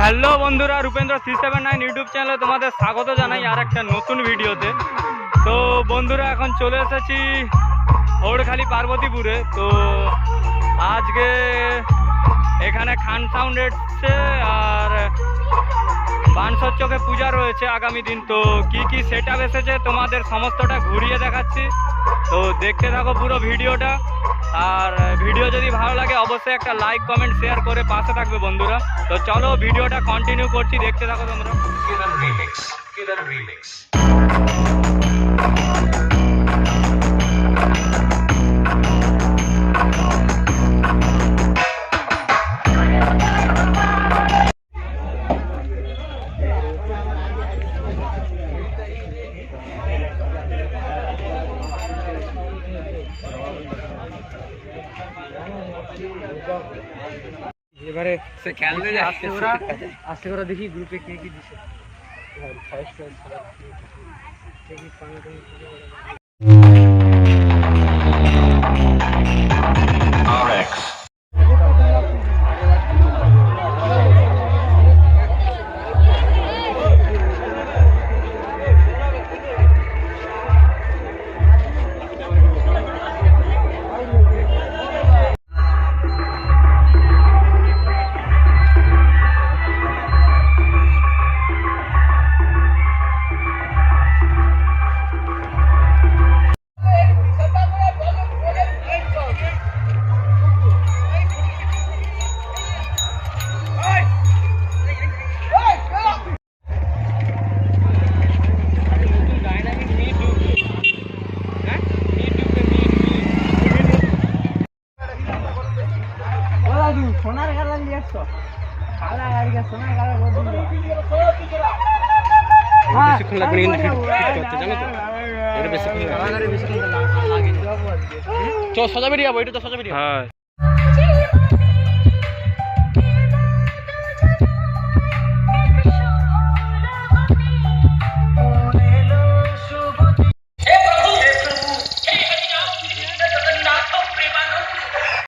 Hello বন্ধুরা, Rupendra 379 YouTube চ্যানেলে তোমাদের স্বাগত জানাই আর একটা নতুন ভিডিওতে। তো বন্ধুরা, এখন চলে এসেছি হৌড়খালি পার্বতীপুরে। তো আজকে এখানে খান সাউন্ড এসছে আর বানসচ্চকে পূজা রয়েছে আগামী দিন। তো কি কি সেট আপ এসেছে তোমাদের সমস্তটা ঘুরিয়ে দেখাচ্ছি। তো দেখতে থাকো পুরো ভিডিওটা। আর ভিডিও যদি ভালো লাগে অবশ্যই একটা লাইক কমেন্ট শেয়ার করে পাশে থাকবে বন্ধুরা। তো চলো ভিডিওটা কন্টিনিউ করছি, দেখতে থাকো তোমরা। এবারে সে খেলতে আসতে ওরা দেখি গ্রুপে কে কি দিছে। সোনার গালা নিয়ে আসছো, কালা গাড়ি সোনার গালা বেশিক্ষণ লাগবে কিন্তু ফিট করতে, জানো তো এটা বেশিক্ষণ লাগে। চ সোজা বেরিয়ে যাবো, এটা তো সোজা বেরিয়ে। হ্যাঁ